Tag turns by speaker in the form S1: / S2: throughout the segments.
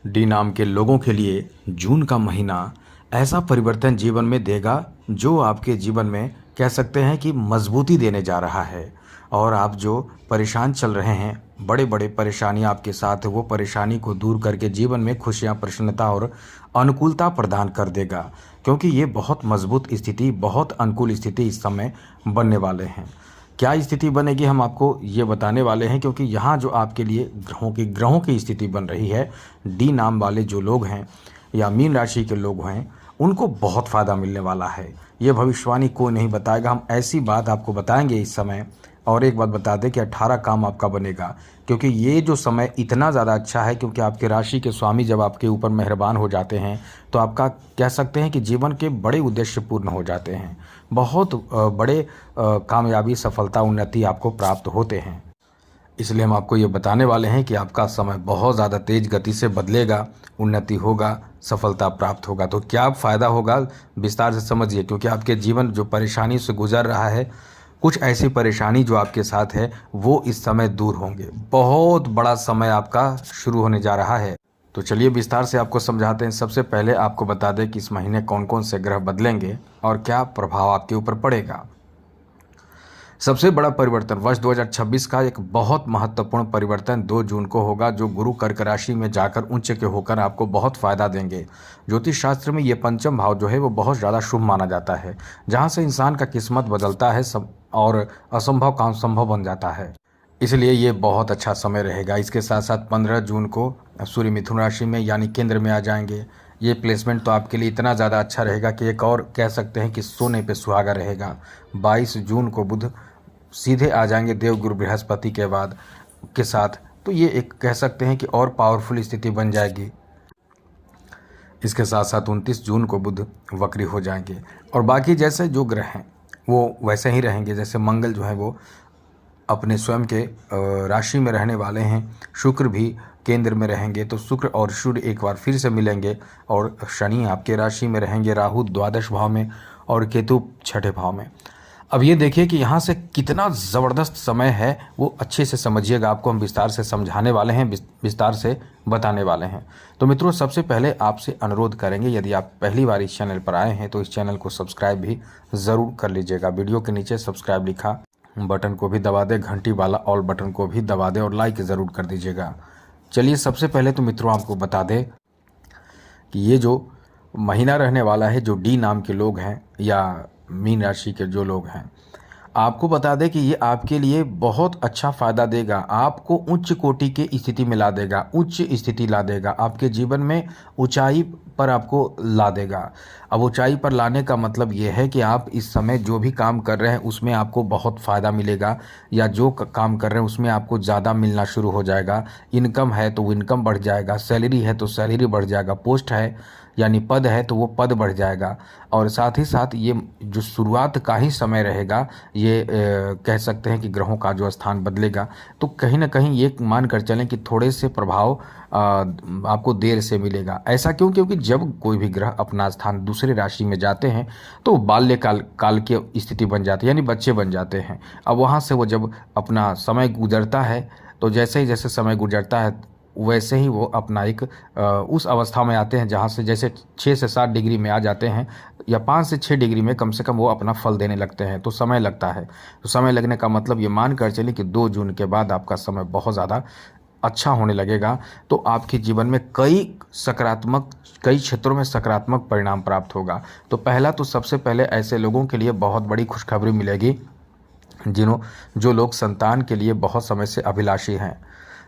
S1: D नाम के लोगों के लिए जून का महीना ऐसा परिवर्तन जीवन में देगा जो आपके जीवन में कह सकते हैं कि मजबूती देने जा रहा है। और आप जो परेशान चल रहे हैं, बड़े बड़े परेशानी आपके साथ है, वो परेशानी को दूर करके जीवन में खुशियाँ, प्रसन्नता और अनुकूलता प्रदान कर देगा। क्योंकि ये बहुत मजबूत स्थिति, बहुत अनुकूल स्थिति इस समय बनने वाले हैं। क्या स्थिति बनेगी हम आपको ये बताने वाले हैं, क्योंकि यहाँ जो आपके लिए ग्रहों की स्थिति बन रही है, डी नाम वाले जो लोग हैं या मीन राशि के लोग हैं, उनको बहुत फ़ायदा मिलने वाला है। ये भविष्यवाणी कोई नहीं बताएगा, हम ऐसी बात आपको बताएंगे इस समय। और एक बात बता दें कि 18 काम आपका बनेगा, क्योंकि ये जो समय इतना ज़्यादा अच्छा है, क्योंकि आपके राशि के स्वामी जब आपके ऊपर मेहरबान हो जाते हैं तो आपका कह सकते हैं कि जीवन के बड़े उद्देश्य पूर्ण हो जाते हैं। बहुत बड़े कामयाबी, सफलता, उन्नति आपको प्राप्त होते हैं। इसलिए हम आपको ये बताने वाले हैं कि आपका समय बहुत ज़्यादा तेज़ गति से बदलेगा, उन्नति होगा, सफलता प्राप्त होगा। तो क्या फ़ायदा होगा, विस्तार से समझिए। क्योंकि आपके जीवन जो परेशानी से गुजर रहा है, कुछ ऐसी परेशानी जो आपके साथ है, वो इस समय दूर होंगे। बहुत बड़ा समय आपका शुरू होने जा रहा है। तो चलिए विस्तार से आपको समझाते हैं। सबसे पहले आपको बता दें कि इस महीने कौन कौन से ग्रह बदलेंगे और क्या प्रभाव आपके ऊपर पड़ेगा। सबसे बड़ा परिवर्तन वर्ष 2026 का एक बहुत महत्वपूर्ण परिवर्तन 2 जून को होगा, जो गुरु कर्क राशि में जाकर उच्च के होकर आपको बहुत फायदा देंगे। ज्योतिष शास्त्र में ये पंचम भाव जो है वो बहुत ज़्यादा शुभ माना जाता है, जहाँ से इंसान का किस्मत बदलता है और असंभव काम संभव बन जाता है। इसलिए ये बहुत अच्छा समय रहेगा। इसके साथ साथ 15 जून को सूर्य मिथुन राशि में यानी केंद्र में आ जाएंगे। ये प्लेसमेंट तो आपके लिए इतना ज़्यादा अच्छा रहेगा कि एक और कह सकते हैं कि सोने पे सुहागा रहेगा। 22 जून को बुध सीधे आ जाएंगे देवगुरु बृहस्पति के साथ, तो ये एक कह सकते हैं कि और पावरफुल स्थिति बन जाएगी। इसके साथ साथ 29 जून को बुध वक्री हो जाएंगे और बाकी जैसे जो ग्रह हैं वो वैसे ही रहेंगे। जैसे मंगल जो है वो अपने स्वयं के राशि में रहने वाले हैं, शुक्र भी केंद्र में रहेंगे, तो शुक्र और सूर्य एक बार फिर से मिलेंगे। और शनि आपके राशि में रहेंगे, राहु द्वादश भाव में और केतु छठे भाव में। अब ये देखिए कि यहाँ से कितना ज़बरदस्त समय है, वो अच्छे से समझिएगा। आपको हम विस्तार से समझाने वाले हैं, विस्तार से बताने वाले हैं। तो मित्रों, सबसे पहले आपसे अनुरोध करेंगे, यदि आप पहली बार इस चैनल पर आए हैं तो इस चैनल को सब्सक्राइब भी ज़रूर कर लीजिएगा। वीडियो के नीचे सब्सक्राइब लिखा बटन को भी दबा दें, घंटी वाला ऑल बटन को भी दबा दें और लाइक ज़रूर कर दीजिएगा। चलिए सबसे पहले तो मित्रों आपको बता दें कि ये जो महीना रहने वाला है, जो डी नाम के लोग हैं या मीन राशि के जो लोग हैं, आपको बता दें कि ये आपके लिए बहुत अच्छा फ़ायदा देगा। आपको उच्च कोटि की स्थिति में ला देगा, उच्च स्थिति ला देगा, आपके जीवन में ऊंचाई पर आपको ला देगा। अब ऊंचाई पर लाने का मतलब ये है कि आप इस समय जो भी काम कर रहे हैं उसमें आपको बहुत फ़ायदा मिलेगा, या जो काम कर रहे हैं उसमें आपको ज़्यादा मिलना शुरू हो जाएगा। इनकम है तो इनकम बढ़ जाएगा, सैलरी है तो सैलरी बढ़ जाएगा, पोस्ट है यानी पद है तो वो पद बढ़ जाएगा। और साथ ही साथ ये जो शुरुआत का ही समय रहेगा, ये कह सकते हैं कि ग्रहों का जो स्थान बदलेगा, तो कहीं ना कहीं ये मान कर चलें कि थोड़े से प्रभाव आपको देर से मिलेगा। ऐसा क्यों? क्योंकि जब कोई भी ग्रह अपना स्थान दूसरे राशि में जाते हैं तो बाल्यकाल की स्थिति बन जाती है, यानी बच्चे बन जाते हैं। अब वहाँ से वो जब अपना समय गुजरता है, तो जैसे ही जैसे समय गुजरता है वैसे ही वो अपना एक उस अवस्था में आते हैं जहाँ से जैसे 6 से 7 डिग्री में आ जाते हैं, या 5 से 6 डिग्री में कम से कम वो अपना फल देने लगते हैं। तो समय लगता है। तो समय लगने का मतलब ये मान कर चलिए कि 2 जून के बाद आपका समय बहुत ज़्यादा अच्छा होने लगेगा। तो आपके जीवन में कई क्षेत्रों में सकारात्मक परिणाम प्राप्त होगा। तो पहला तो सबसे पहले ऐसे लोगों के लिए बहुत बड़ी खुशखबरी मिलेगी जो लोग संतान के लिए बहुत समय से अभिलाषी हैं,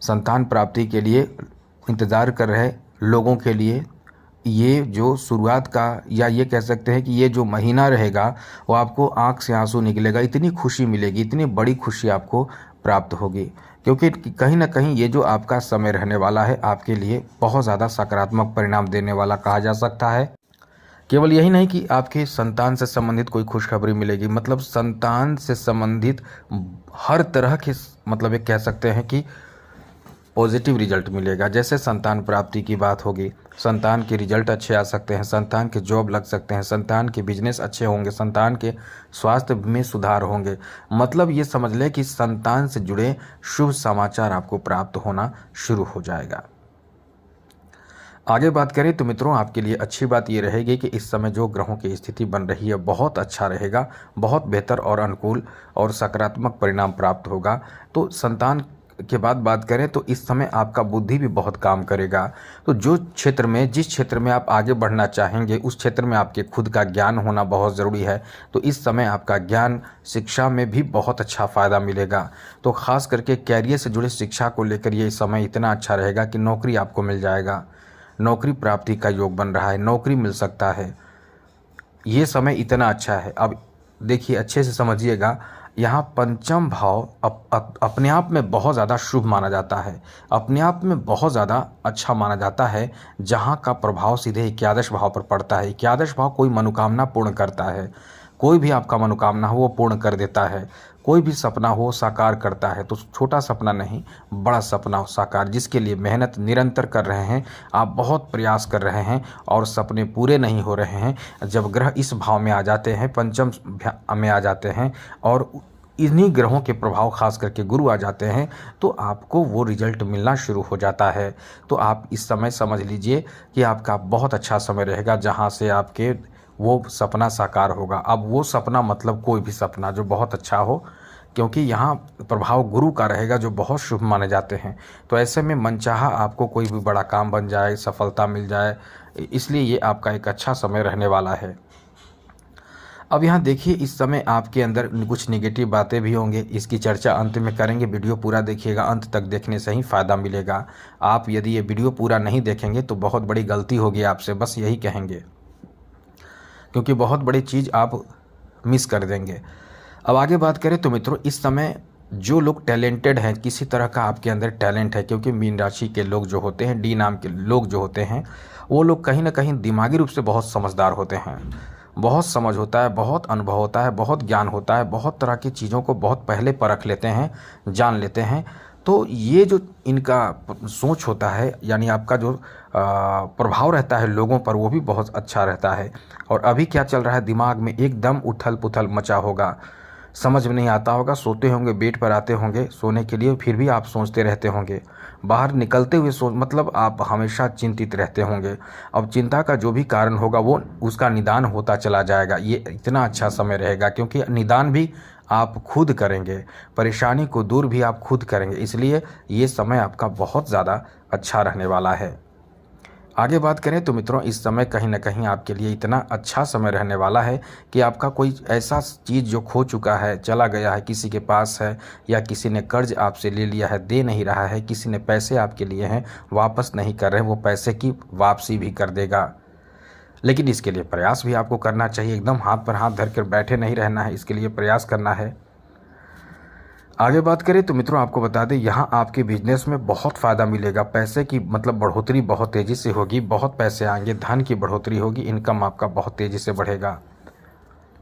S1: संतान प्राप्ति के लिए इंतज़ार कर रहे लोगों के लिए ये जो शुरुआत का, या ये कह सकते हैं कि ये जो महीना रहेगा वो आपको आंख से आंसू निकलेगा। इतनी खुशी मिलेगी, इतनी बड़ी खुशी आपको प्राप्त होगी, क्योंकि कहीं ना कहीं ये जो आपका समय रहने वाला है आपके लिए बहुत ज़्यादा सकारात्मक परिणाम देने वाला कहा जा सकता है। केवल यही नहीं कि आपके संतान से संबंधित कोई खुशखबरी मिलेगी, मतलब संतान से संबंधित हर तरह के, मतलब एक कह सकते हैं कि पॉजिटिव रिजल्ट मिलेगा। जैसे संतान प्राप्ति की बात होगी, संतान के रिजल्ट अच्छे आ सकते हैं, संतान के जॉब लग सकते हैं, संतान के बिजनेस अच्छे होंगे, संतान के स्वास्थ्य में सुधार होंगे। मतलब ये समझ लें कि संतान से जुड़े शुभ समाचार आपको प्राप्त होना शुरू हो जाएगा। आगे बात करें तो मित्रों आपके लिए अच्छी बात ये रहेगी कि इस समय जो ग्रहों की स्थिति बन रही है बहुत अच्छा रहेगा, बहुत बेहतर और अनुकूल और सकारात्मक परिणाम प्राप्त होगा। तो संतान के बाद बात करें तो इस समय आपका बुद्धि भी बहुत काम करेगा। तो जिस क्षेत्र में आप आगे बढ़ना चाहेंगे उस क्षेत्र में आपके खुद का ज्ञान होना बहुत ज़रूरी है। तो इस समय आपका ज्ञान शिक्षा में भी बहुत अच्छा फ़ायदा मिलेगा। तो ख़ास करके कैरियर से जुड़े शिक्षा को लेकर ये समय इतना अच्छा रहेगा कि नौकरी आपको मिल जाएगा, नौकरी प्राप्ति का योग बन रहा है, नौकरी मिल सकता है। ये समय इतना अच्छा है। अब देखिए अच्छे से समझिएगा, यहाँ पंचम भाव अपने आप में बहुत ज़्यादा शुभ माना जाता है, अपने आप में बहुत ज़्यादा अच्छा माना जाता है, जहाँ का प्रभाव सीधे एकादश भाव पर पड़ता है। एकादश भाव कोई मनोकामना पूर्ण करता है, कोई भी आपका मनोकामना हो वो पूर्ण कर देता है, कोई भी सपना हो साकार करता है। तो छोटा सपना नहीं, बड़ा सपना साकार, जिसके लिए मेहनत निरंतर कर रहे हैं, आप बहुत प्रयास कर रहे हैं और सपने पूरे नहीं हो रहे हैं, जब ग्रह इस भाव में आ जाते हैं, पंचम में आ जाते हैं और इन्हीं ग्रहों के प्रभाव खास करके गुरु आ जाते हैं, तो आपको वो रिजल्ट मिलना शुरू हो जाता है। तो आप इस समय समझ लीजिए कि आपका बहुत अच्छा समय रहेगा, जहाँ से आपके वो सपना साकार होगा। अब वो सपना मतलब कोई भी सपना जो बहुत अच्छा हो, क्योंकि यहाँ प्रभाव गुरु का रहेगा जो बहुत शुभ माने जाते हैं। तो ऐसे में मनचाहा आपको कोई भी बड़ा काम बन जाए, सफलता मिल जाए, इसलिए ये आपका एक अच्छा समय रहने वाला है। अब यहाँ देखिए इस समय आपके अंदर कुछ नेगेटिव बातें भी होंगे, इसकी चर्चा अंत में करेंगे। वीडियो पूरा देखिएगा, अंत तक देखने से ही फ़ायदा मिलेगा। आप यदि ये वीडियो पूरा नहीं देखेंगे तो बहुत बड़ी गलती होगी आपसे, बस यही कहेंगे, क्योंकि बहुत बड़ी चीज़ आप मिस कर देंगे। अब आगे बात करें तो मित्रों इस समय जो लोग टैलेंटेड हैं, किसी तरह का आपके अंदर टैलेंट है, क्योंकि मीन राशि के लोग जो होते हैं, डी नाम के लोग जो होते हैं, वो लोग कहीं ना कहीं दिमागी रूप से बहुत समझदार होते हैं, बहुत समझ होता है, बहुत अनुभव होता है, बहुत ज्ञान होता है, बहुत तरह की चीज़ों को बहुत पहले परख लेते हैं, जान लेते हैं। तो ये जो इनका सोच होता है, यानी आपका जो प्रभाव रहता है लोगों पर, वो भी बहुत अच्छा रहता है। और अभी क्या चल रहा है, दिमाग में एकदम उथल पुथल मचा होगा, समझ में नहीं आता होगा, सोते होंगे, बेड पर आते होंगे सोने के लिए, फिर भी आप सोचते रहते होंगे, बाहर निकलते हुए मतलब आप हमेशा चिंतित रहते होंगे। अब चिंता का जो भी कारण होगा वो उसका निदान होता चला जाएगा। ये इतना अच्छा समय रहेगा, क्योंकि निदान भी आप खुद करेंगे, परेशानी को दूर भी आप खुद करेंगे, इसलिए ये समय आपका बहुत ज़्यादा अच्छा रहने वाला है। आगे बात करें तो मित्रों इस समय कहीं ना कहीं आपके लिए इतना अच्छा समय रहने वाला है कि आपका कोई ऐसा चीज़ जो खो चुका है, चला गया है, किसी के पास है, या किसी ने कर्ज आपसे ले लिया है, दे नहीं रहा है, किसी ने पैसे आपके लिए हैं वापस नहीं कर रहे, वो पैसे की वापसी भी कर देगा। लेकिन इसके लिए प्रयास भी आपको करना चाहिए, एकदम हाथ पर हाथ धर कर बैठे नहीं रहना है, इसके लिए प्रयास करना है। आगे बात करें तो मित्रों आपको बता दें, यहाँ आपके बिजनेस में बहुत फ़ायदा मिलेगा, पैसे की मतलब बढ़ोतरी बहुत तेज़ी से होगी, बहुत पैसे आएंगे, धन की बढ़ोतरी होगी, इनकम आपका बहुत तेज़ी से बढ़ेगा।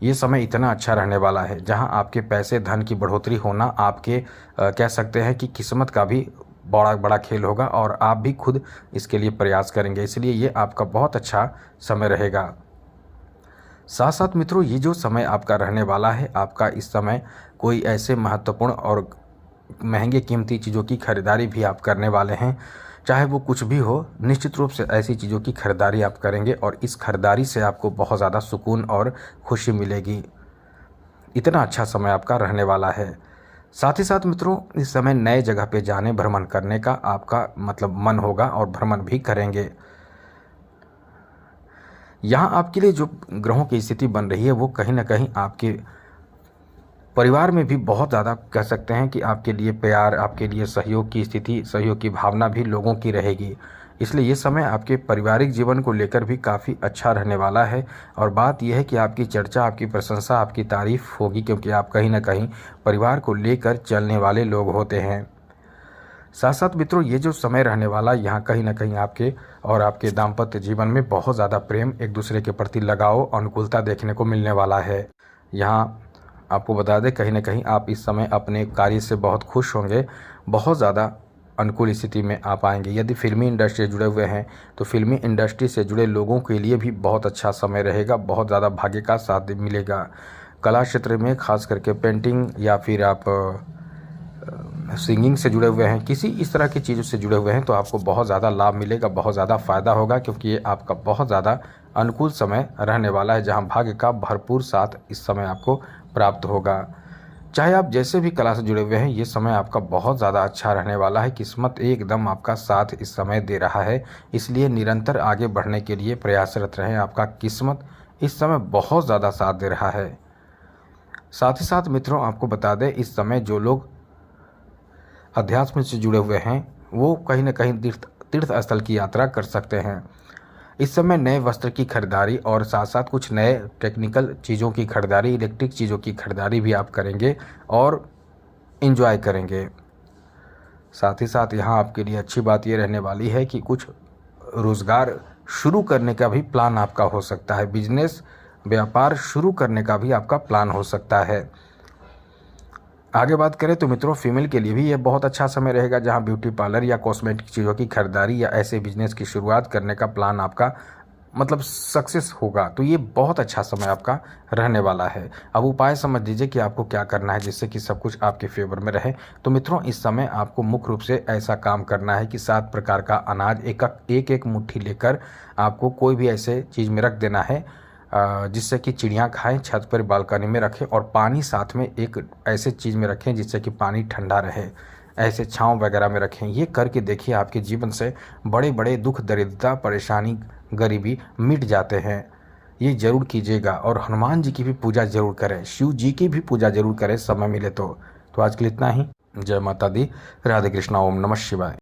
S1: ये समय इतना अच्छा रहने वाला है, जहाँ आपके पैसे धन की बढ़ोतरी होना आपके कह सकते हैं कि किस्मत का भी बड़ा बड़ा खेल होगा, और आप भी खुद इसके लिए प्रयास करेंगे, इसलिए ये आपका बहुत अच्छा समय रहेगा। साथ साथ मित्रों ये जो समय आपका रहने वाला है, आपका इस समय कोई ऐसे महत्वपूर्ण और महंगे कीमती चीज़ों की खरीदारी भी आप करने वाले हैं, चाहे वो कुछ भी हो, निश्चित रूप से ऐसी चीज़ों की खरीदारी आप करेंगे और इस खरीदारी से आपको बहुत ज़्यादा सुकून और खुशी मिलेगी। इतना अच्छा समय आपका रहने वाला है। साथ ही साथ मित्रों इस समय नए जगह पे जाने, भ्रमण करने का आपका मतलब मन होगा और भ्रमण भी करेंगे। यहाँ आपके लिए जो ग्रहों की स्थिति बन रही है वो कहीं ना कहीं आपके परिवार में भी बहुत ज़्यादा कह सकते हैं कि आपके लिए प्यार, आपके लिए सहयोग की स्थिति, सहयोग की भावना भी लोगों की रहेगी, इसलिए ये समय आपके पारिवारिक जीवन को लेकर भी काफ़ी अच्छा रहने वाला है। और बात यह है कि आपकी चर्चा, आपकी प्रशंसा, आपकी तारीफ होगी, क्योंकि आप कहीं ना कहीं परिवार को लेकर चलने वाले लोग होते हैं। साथ साथ मित्रों ये जो समय रहने वाला, यहाँ कहीं ना कहीं आपके और आपके दाम्पत्य जीवन में बहुत ज़्यादा प्रेम, एक दूसरे के प्रति लगाव, अनुकूलता देखने को मिलने वाला है। यहाँ आपको बता दें कहीं ना कहीं आप इस समय अपने कार्य से बहुत खुश होंगे, बहुत ज़्यादा अनुकूल स्थिति में आप आएंगे। यदि फिल्मी इंडस्ट्री से जुड़े हुए हैं तो फिल्मी इंडस्ट्री से जुड़े लोगों के लिए भी बहुत अच्छा समय रहेगा, बहुत ज़्यादा भाग्य का साथ मिलेगा। कला क्षेत्र में खास करके पेंटिंग या फिर आप सिंगिंग से जुड़े हुए हैं, किसी इस तरह की चीज़ों से जुड़े हुए हैं तो आपको बहुत ज़्यादा लाभ मिलेगा, बहुत ज़्यादा फ़ायदा होगा, क्योंकि ये आपका बहुत ज़्यादा अनुकूल समय रहने वाला है, जहां भाग्य का भरपूर साथ इस समय आपको प्राप्त होगा। चाहे आप जैसे भी कला से जुड़े हुए हैं, ये समय आपका बहुत ज़्यादा अच्छा रहने वाला है। किस्मत एकदम आपका साथ इस समय दे रहा है, इसलिए निरंतर आगे बढ़ने के लिए प्रयासरत रहें। आपका किस्मत इस समय बहुत ज़्यादा साथ दे रहा है। साथ ही साथ मित्रों, आपको बता दें, इस समय जो लोग अध्यात्म से जुड़े हुए हैं वो कहीं ना कहीं तीर्थ स्थल की यात्रा कर सकते हैं। इस समय नए वस्त्र की खरीदारी और साथ साथ कुछ नए टेक्निकल चीज़ों की खरीदारी, इलेक्ट्रिक चीज़ों की खरीदारी भी आप करेंगे और इन्जॉय करेंगे। साथ ही साथ यहाँ आपके लिए अच्छी बात ये रहने वाली है कि कुछ रोज़गार शुरू करने का भी प्लान आपका हो सकता है। बिजनेस, व्यापार शुरू करने का भी आपका प्लान हो सकता है। आगे बात करें तो मित्रों, फीमेल के लिए भी ये बहुत अच्छा समय रहेगा, जहां ब्यूटी पार्लर या कॉस्मेटिक चीज़ों की खरीदारी या ऐसे बिजनेस की शुरुआत करने का प्लान आपका सक्सेस होगा। तो ये बहुत अच्छा समय आपका रहने वाला है। अब उपाय समझ लीजिए कि आपको क्या करना है जिससे कि सब कुछ आपके फेवर में रहे। तो मित्रों, इस समय आपको मुख्य रूप से ऐसा काम करना है कि 7 प्रकार का अनाज एक एक मुट्ठी लेकर आपको कोई भी ऐसे चीज़ में रख देना है जिससे कि चिड़ियाँ खाएं, छत पर बालकनी में रखें, और पानी साथ में एक ऐसे चीज़ में रखें जिससे कि पानी ठंडा रहे, ऐसे छाँव वगैरह में रखें। ये करके देखिए, आपके जीवन से बड़े बड़े दुख, दरिद्रता, परेशानी, गरीबी मिट जाते हैं। ये जरूर कीजिएगा, और हनुमान जी की भी पूजा जरूर करें, शिव जी की भी पूजा जरूर करें समय मिले तो। आज के लिए इतना ही। जय माता दी, राधे कृष्णा, ओम नमः शिवाय।